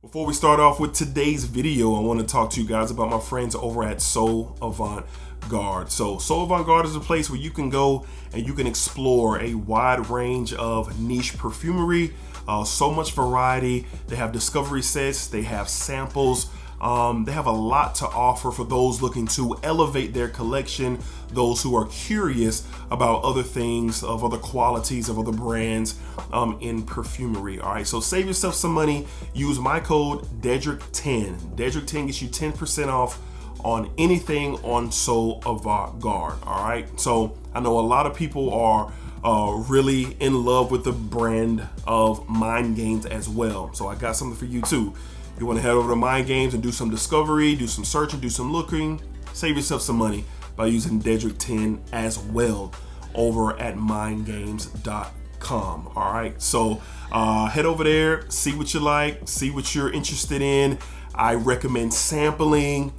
Before we start off with today's video, I want to talk to you guys about my friends over at So Avant-Garde. So Avant-Garde is a place where you can go and you can explore a wide range of niche perfumery, so much variety. They have discovery sets, they have samples, they have a lot to offer for those looking to elevate their collection, those who are curious about other things, of other qualities, of other brands in perfumery. All right, so save yourself some money. Use my code DEDRICK10. DEDRICK10 gets you 10% off on anything on So Avant-Garde. All right, so I know a lot of people are really in love with the brand of Mind Games as well. So I got something for you too. You want to head over to Mind Games and do some discovery, do some searching, do some looking, save yourself some money by using Dedrick10 as well over at mindgames.com. All right, so head over there, see what you like, see what you're interested in. I recommend sampling.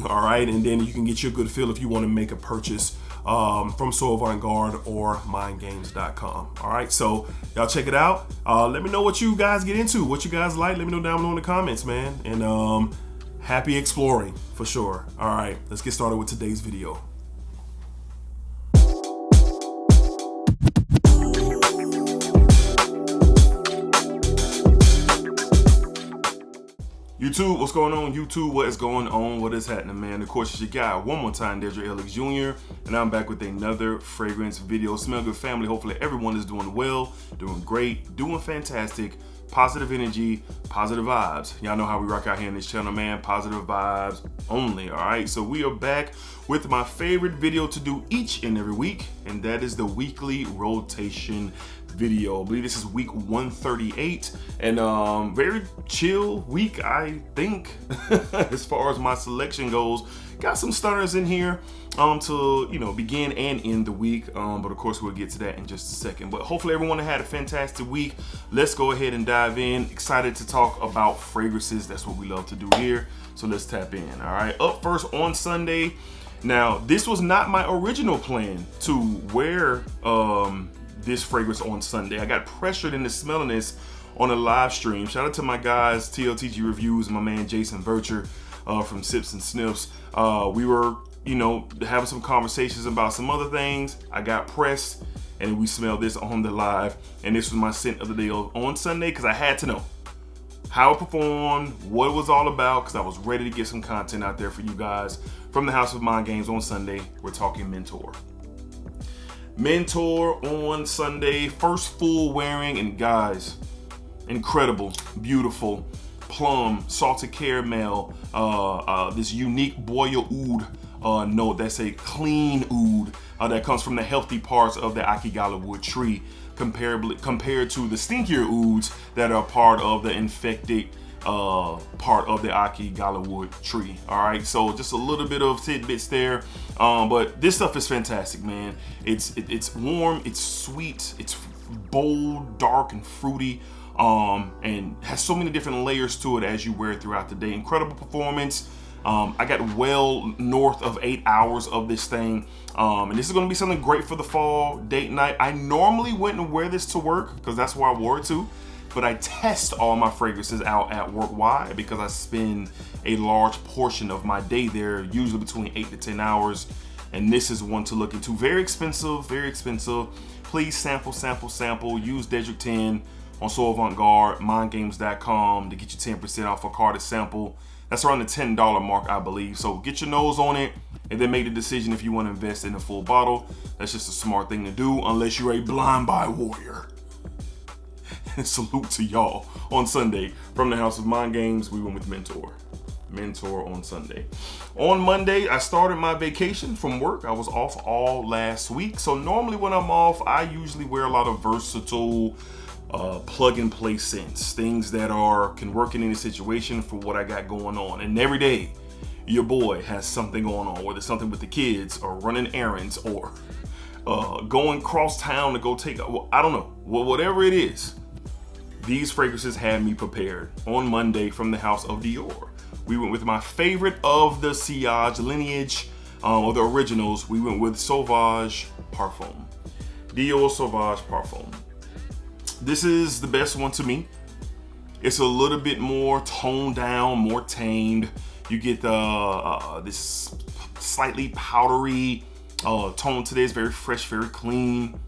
All right, and then you can get you a good feel if you want to make a purchase from So Avant-Garde or mindgames.com. All right, so y'all check it out. Let me know what you guys get into, what you guys like. Let me know down below in the comments, man. And happy exploring for sure. All right, let's get started with today's video. YouTube, what's going on? YouTube, what is going on? What is happening, man? Of course, it's your guy, one more time, DEDRICKHJR, and I'm back with another fragrance video. Smell good, family. Hopefully everyone is doing well, doing great, doing fantastic. Positive energy, positive vibes. Y'all know how we rock out here in this channel, man. Positive vibes only, all right? So we are back with my favorite video to do each and every week, and that is the weekly rotation video. I believe this is week 138, and very chill week, I think, as far as my selection goes. Got some stunners in here to, you know, begin and end the week, but of course we'll get to that in just a second. But hopefully everyone had a fantastic week. Let's go ahead and dive in. Excited to talk about fragrances. That's what we love to do here, so let's tap in. All right, up first on Sunday. Now, this was not my original plan to wear this fragrance on Sunday. I got pressured into smelling this on a live stream. Shout out to my guys, TLTG Reviews, my man Jason Vercher from Sips and Sniffs. We were, you know, having some conversations about some other things. I got pressed and we smelled this on the live, and this was my scent of the day on Sunday because I had to know how it performed, what it was all about, because I was ready to get some content out there for you guys from the House of Mind Games on Sunday. We're talking Mentor. Mentor on Sunday, first full wearing, and guys, incredible, beautiful, plum, salted caramel, this unique boya oud note. That's a clean oud that comes from the healthy parts of the Akigala wood tree, compared to the stinkier ouds that are part of the infected part of the Akigala wood tree. All right, so just a little bit of tidbits there, but this stuff is fantastic, man. It's warm, it's sweet, it's bold, dark, and fruity, and has so many different layers to it as you wear it throughout the day. Incredible performance. I got well north of 8 hours of this thing, and this is going to be something great for the fall date night. I normally wouldn't wear this to work because that's where I wore it to, but I test all my fragrances out at work. Why? Because I spend a large portion of my day there, usually between 8 to 10 hours, and this is one to look into. Very expensive, very expensive. Please sample. Use Dedrick10 on So Avant-Garde, mindgames.com to get you 10% off a carded sample. That's around the $10 mark, I believe. So get your nose on it and then make the decision if you want to invest in a full bottle. That's just a smart thing to do, unless you're a blind buy warrior. And salute to y'all on Sunday from the House of Mind Games. We went with Mentor on Sunday. On Monday, I started my vacation from work. I was off all last week. So normally when I'm off, I usually wear a lot of versatile plug and play scents, things that can work in any situation for what I got going on. And every day your boy has something going on, whether it's something with the kids or running errands or going cross town to go take, I don't know, whatever it is. These fragrances had me prepared. On Monday from the House of Dior, we went with my favorite of the Sauvage lineage, or the originals. We went with Sauvage Parfum. Dior Sauvage Parfum. This is the best one to me. It's a little bit more toned down, more tamed. You get this slightly powdery tone to this, very fresh, very clean.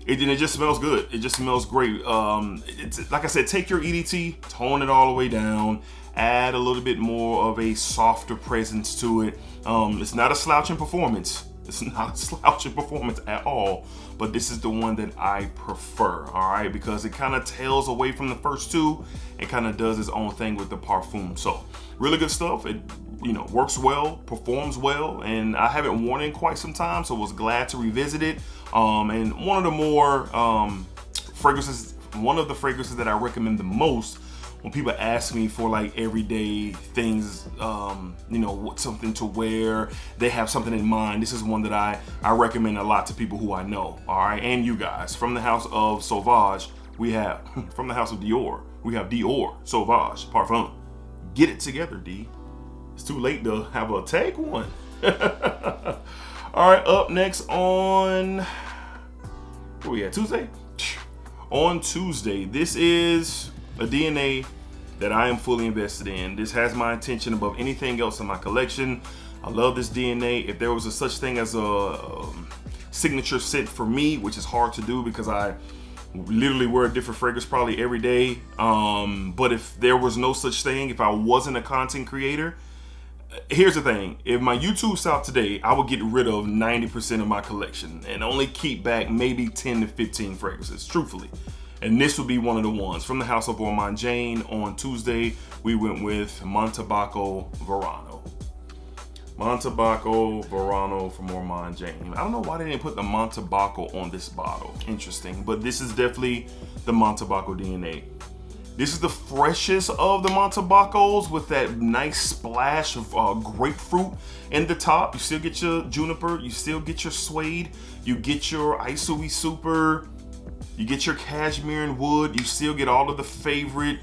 It just smells good. It just smells great. It's, like I said, take your EDT, tone it all the way down, add a little bit more of a softer presence to it. It's not a slouching performance. It's not a slouching performance at all, but this is the one that I prefer, all right? Because it kind of tails away from the first two and kind of does its own thing with the Parfum. So really good stuff. It, you know, works well, performs well, and I haven't worn it in quite some time, so was glad to revisit it. And one of the more fragrances, one of the fragrances that I recommend the most when people ask me for like everyday things, you know, what something to wear, they have something in mind. This is one that I recommend a lot to people who I know, all right, and you guys. From the house of Sauvage, we have, from the house of Dior, we have Dior Sauvage Parfum. Get it together, D. It's too late to have a take one. All right, up next on, where we at, Tuesday? On Tuesday, this is a DNA that I am fully invested in. This has my attention above anything else in my collection. I love this DNA. If there was a such thing as a signature scent for me, which is hard to do because I literally wear a different fragrance probably every day. But if there was no such thing, if I wasn't a content creator, here's the thing. If my YouTube stopped today, I would get rid of 90% of my collection and only keep back maybe 10 to 15 fragrances, truthfully. And this would be one of the ones. From the house of Ormonde Jayne, on Tuesday, we went with Montalbano Verano. Montalbano Verano from Ormonde Jayne. I don't know why they didn't put the Montalbano on this bottle. Interesting. But this is definitely the Montalbano DNA. This is the freshest of the Montalbanos with that nice splash of grapefruit in the top. You still get your juniper, you still get your suede, you get your Isui Super, you get your cashmere and wood, you still get all of the favorite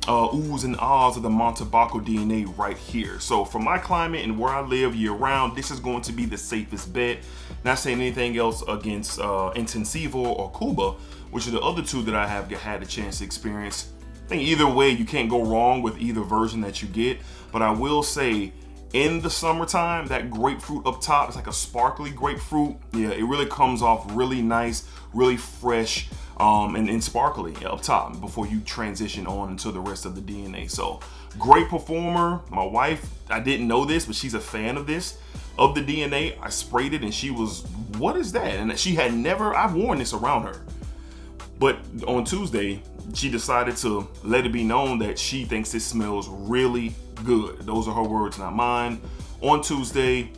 oohs and ahs of the Montalbano DNA right here. So for my climate and where I live year round, this is going to be the safest bet. Not saying anything else against Intensivo or Cuba, which are the other two that I have had a chance to experience. I think either way, you can't go wrong with either version that you get. But I will say, in the summertime, that grapefruit up top, it's like a sparkly grapefruit. Yeah, it really comes off really nice, really fresh, and sparkly up top before you transition on into the rest of the DNA. So great performer. My wife, I didn't know this, but she's a fan of this, of the DNA. I sprayed it and she was, what is that? And she had never, I've worn this around her. But on Tuesday, she decided to let it be known that she thinks this smells really good. Those are her words, not mine. On Tuesday,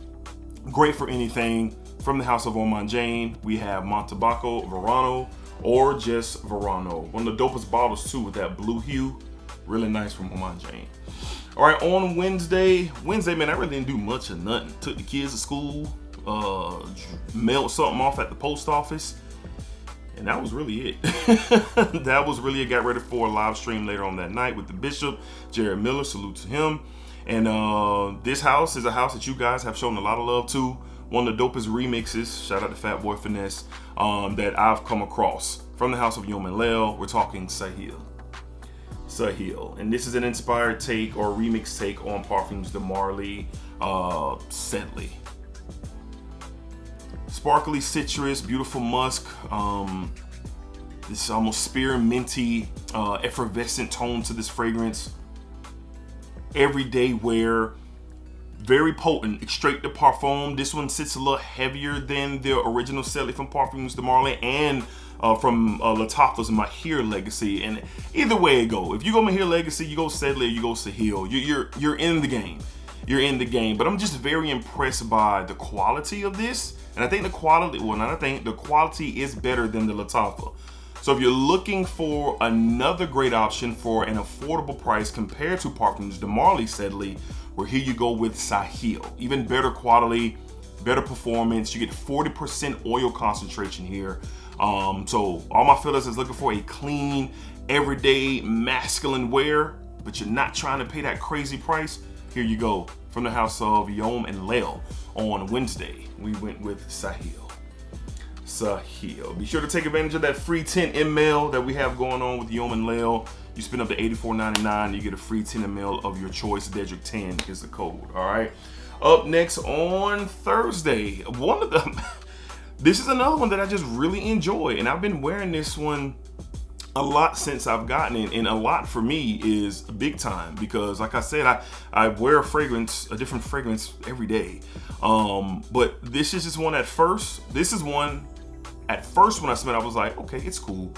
great for anything. From the house of Ormonde Jayne, we have Montalbano Verano, or just Verano. One of the dopest bottles too, with that blue hue. Really nice from Ormonde Jayne. All right, on Wednesday, man, I really didn't do much of nothing. Took the kids to school, mailed something off at the post office. And that was really it. That was really it. Got ready for a live stream later on that night with the Bishop, Jared Miller. Salute to him. And this house is a house that you guys have shown a lot of love to. One of the dopest remixes, shout out to Fat Boy Finesse, that I've come across. From the house of Yom and Layl, we're talking Sahil. Sahil. And this is an inspired take or remix take on Parfums de Marly Sedley. Sparkly citrus, beautiful musk. This almost spearminty, effervescent tone to this fragrance. Everyday wear, very potent, straight to Parfum. This one sits a little heavier than the original Sedley from Parfums de Marly and from Lattafa's Mahir Legacy. And either way it go, if you go Mahir Legacy, you go Sedley, or you go Sahil. You're in the game. You're in the game. But I'm just very impressed by the quality of this. And I think the quality, well, not I think, the quality is better than the Lattafa. So if you're looking for another great option for an affordable price compared to Parfums de Marly Sedley, well, here you go with Sahil. Even better quality, better performance. You get 40% oil concentration here. So all my fellas is looking for a clean, everyday, masculine wear, but you're not trying to pay that crazy price. Here you go. From the house of Yom and Layl, on Wednesday, we went with Sahil. Sahil. Be sure to take advantage of that free 10 ml that we have going on with Yom and Layl. You spend up to $84.99, you get a free 10 ml of your choice. Dedrick 10 is the code. All right. Up next on Thursday, this is another one that I just really enjoy, and I've been wearing this one a lot since I've gotten it, and a lot for me is big time because, like I said, I wear a different fragrance every day. But this is just one at first. This is one at first when I smelled it, I was like, okay, it's cool.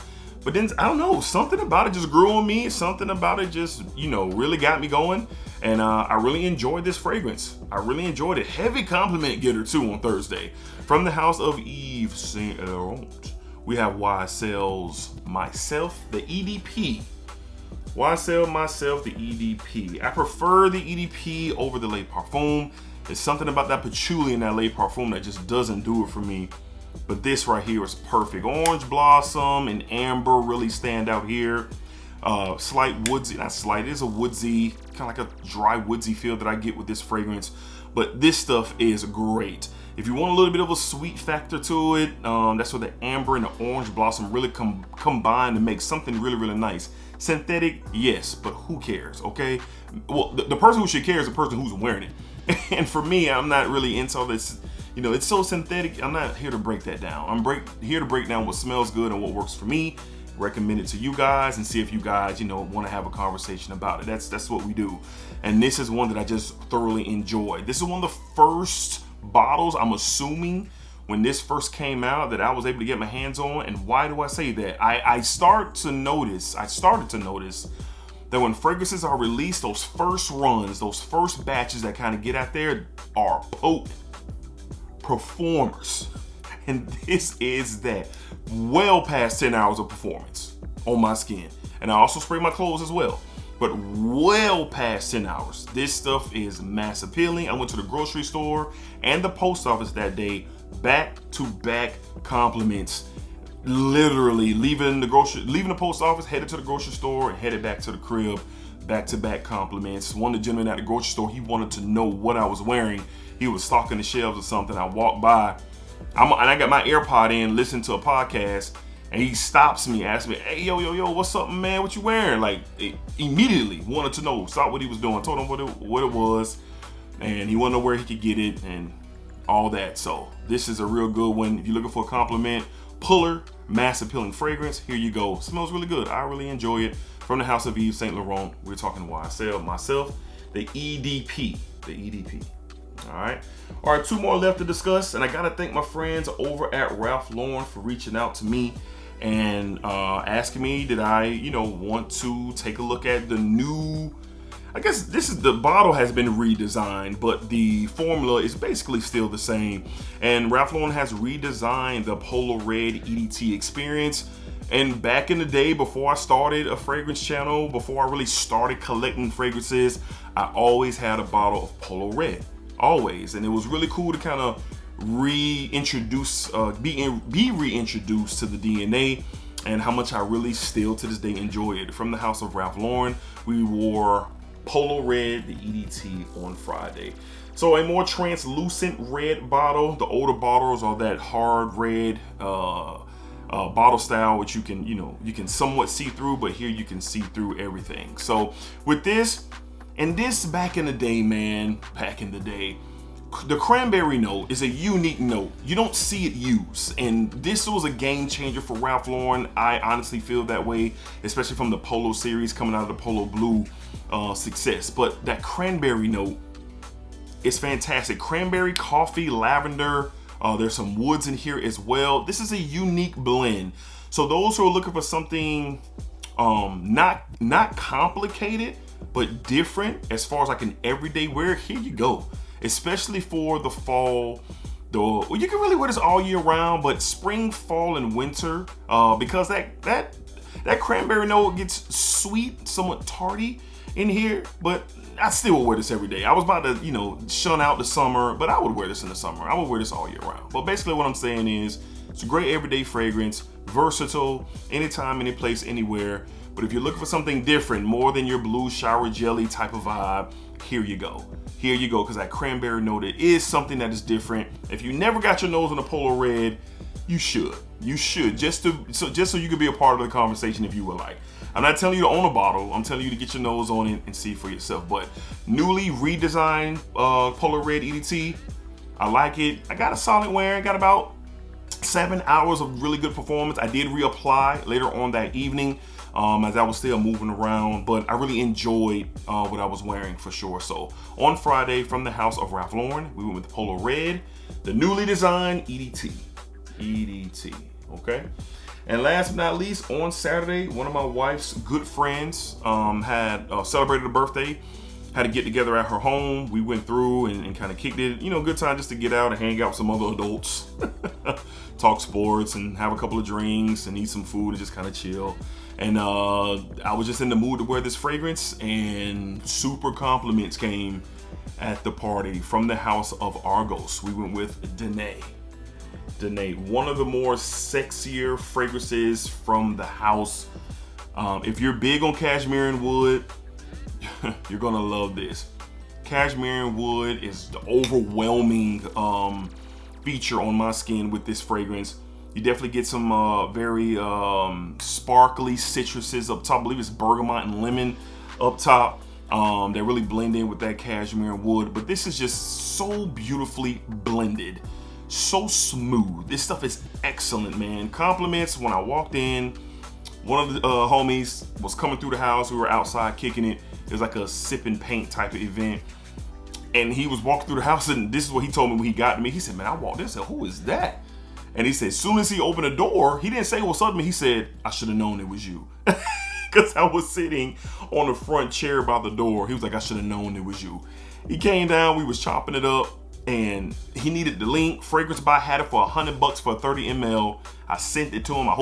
But then, I don't know, something about it just grew on me. Something about it just, really got me going. And I really enjoyed this fragrance. I really enjoyed it. Heavy compliment getter too on Thursday. From the house of Yves Saint Laurent, we have YSL's Myself, the EDP. YSL Myself, the EDP. I prefer the EDP over the Layl Parfum. There's something about that patchouli in that Layl Parfum that just doesn't do it for me. But this right here is perfect. Orange blossom and amber really stand out here. Slight woodsy, not slight, it is a woodsy, kind of like a dry woodsy feel that I get with this fragrance. But this stuff is great. If you want a little bit of a sweet factor to it, that's where the amber and the orange blossom really combine to make something really, really nice. Synthetic, yes, but who cares, okay? Well, the person who should care is the person who's wearing it. And for me, I'm not really into all this, it's so synthetic. I'm not here to break that down. I'm here to break down what smells good and what works for me, recommend it to you guys, and see if you guys, want to have a conversation about it. That's what we do. And this is one that I just thoroughly enjoy. This is one of the first bottles, I'm assuming, when this first came out that I was able to get my hands on. And why do I say that? I started to notice that when fragrances are released, those first runs, those first batches that kind of get out there are potent performers. And this is that. Well past 10 hours of performance on my skin. And I also spray my clothes as well. But well past 10 hours. This stuff is mass appealing. I went to the grocery store and the post office that day, back-to-back compliments. Literally leaving the post office, headed to the grocery store, and headed back to the crib. Back-to-back compliments. One of the gentlemen at the grocery store, he wanted to know what I was wearing. He was stocking the shelves or something. I walked by, and I got my AirPod in, listening to a podcast, and he stops me, asks me, hey, yo, what's up, man? What you wearing? Like, immediately wanted to know, stop what he was doing, told him what it was, and he wanted to know where he could get it and all that. So this is a real good one. If you're looking for a compliment, puller, mass appealing fragrance, here you go. Smells really good. I really enjoy it. From the house of Yves Saint Laurent, we're talking YSL Myself, the EDP, All right, two more left to discuss, and I gotta thank my friends over at Ralph Lauren for reaching out to me and asking me did I, want to take a look at the new. I guess the bottle has been redesigned, but the formula is basically still the same. And Ralph Lauren has redesigned the Polo Red EDT experience. And back in the day, before I started a fragrance channel, before I really started collecting fragrances, I always had a bottle of Polo Red. Always. And it was really cool to kind of reintroduce, be reintroduced to the DNA, and how much I really still to this day enjoy it. From the house of Ralph Lauren, we wore Polo Red, the EDT, on Friday. So a more translucent red bottle. The older bottles are that hard red bottle style, which you can somewhat see through, but here you can see through everything. So with this, and this back in the day, the cranberry note is a unique note. You don't see it used, and this was a game changer for Ralph Lauren. I honestly feel that way, especially from the Polo series coming out of the Polo Blue success. But that cranberry note is fantastic. Cranberry, coffee, lavender. There's some woods in here as well. This is a unique blend. So those who are looking for something not complicated, but different as far as like an everyday wear, here you go. Especially for the fall, you can really wear this all year round, but spring, fall, and winter, because that cranberry note gets sweet, somewhat tardy in here, but I still would wear this every day. I was about to, shun out the summer, but I would wear this in the summer. I would wear this all year round. But basically what I'm saying is, it's a great everyday fragrance, versatile, anytime, any place, anywhere. But if you're looking for something different, more than your blue shower jelly type of vibe, here you go. Here you go, because that cranberry note, it is something that is different. If you never got your nose on a Polo Red, you should. You should, just so you can be a part of the conversation if you would like. I'm not telling you to own a bottle. I'm telling you to get your nose on it and see for yourself. But newly redesigned Polo Red EDT, I like it. I got a solid wearing, got about 7 hours of really good performance. I did reapply later on that evening as I was still moving around, but I really enjoyed what I was wearing for sure. So on Friday, from the house of Ralph Lauren, we went with the Polo Red, the newly designed EDT. Okay. And last but not least, on Saturday, one of my wife's good friends had celebrated a birthday. Had to get together at her home. We went through and kind of kicked it. You know, good time just to get out and hang out with some other adults, talk sports and have a couple of drinks and eat some food and just kind of chill. And I was just in the mood to wear this fragrance, and super compliments came at the party from the house of Argos. We went with Danae, one of the more sexier fragrances from the house. If you're big on cashmere and wood, you're gonna love this. Cashmere and wood is the overwhelming feature on my skin with this fragrance. You definitely get some very sparkly citruses up top. I believe it's bergamot and lemon up top. They really blend in with that cashmere and wood, but this is just so beautifully blended, so smooth. This stuff is excellent, man. Compliments when I walked in. One of the homies was coming through the house. We were outside kicking it. It was like a sip and paint type of event. And he was walking through the house, and this is what he told me when he got to me. He said, man, I walked in and said, who is that? And he said, as soon as he opened the door, he didn't say what's up to me. He said, I should have known it was you. Because I was sitting on the front chair by the door. He was like, I should have known it was you. He came down, we was chopping it up, and he needed the link. Fragrance Buy had it for $100 for a 30 ml. I sent it to him. I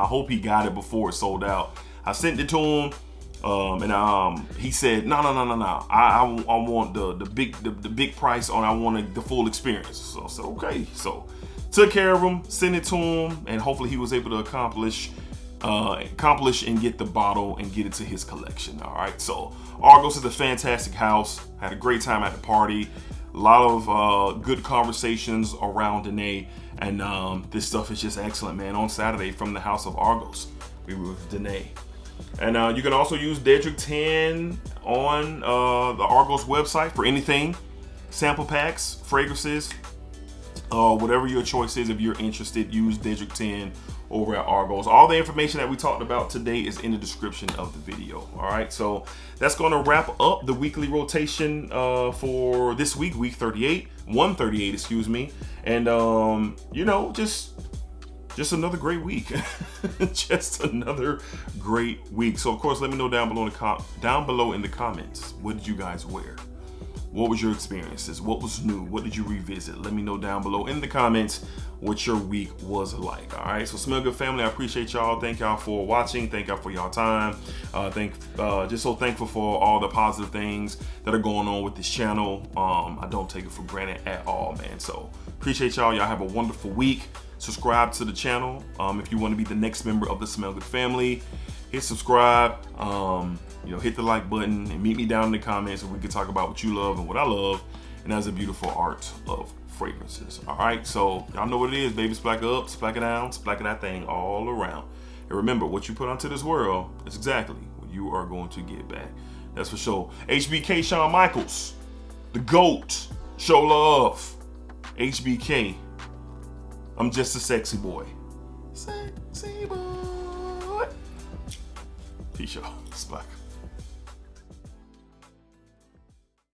hope he got it before it sold out. I sent it to him. He said, no. I want the big price on. I wanted the full experience. So I said, okay. So took care of him, sent it to him, and hopefully he was able to accomplish and get the bottle and get it to his collection. All right. So Argos is a fantastic house. Had a great time at the party. A lot of good conversations around Danae, and this stuff is just excellent, man. On Saturday, from the house of Argos, we were with Danae. And you can also use Dedrick 10 on the Argos website for anything, sample packs, fragrances, whatever your choice is. If you're interested, use Dedrick 10 over at Argos. All the information that we talked about today is in the description of the video. All right, so that's going to wrap up the weekly rotation for this week, week 138, excuse me. And you know, just another great week. Just another great week. So of course, let me know down below in the comments, what did you guys wear? What was your experiences? What was new? What did you revisit? Let me know down below in the comments what your week was like. All right, so Smell Good family, I appreciate y'all. Thank y'all for watching. Thank y'all for y'all time. Just so thankful for all the positive things that are going on with this channel. I don't take it for granted at all, man. So appreciate y'all. Y'all have a wonderful week. Subscribe to the channel if you want to be the next member of the Smell Good family. Hit subscribe. You know, hit the like button and meet me down in the comments so we can talk about what you love and what I love, and that's a beautiful art of fragrances. All right, so y'all know what it is, baby. Splack up, splack it down, splack that thing all around. And remember, what you put onto this world is exactly what you are going to get back. That's for sure. HBK Shawn Michaels, the GOAT. Show love. HBK. I'm just a sexy boy. Sexy boy. Peace, y'all. Splack.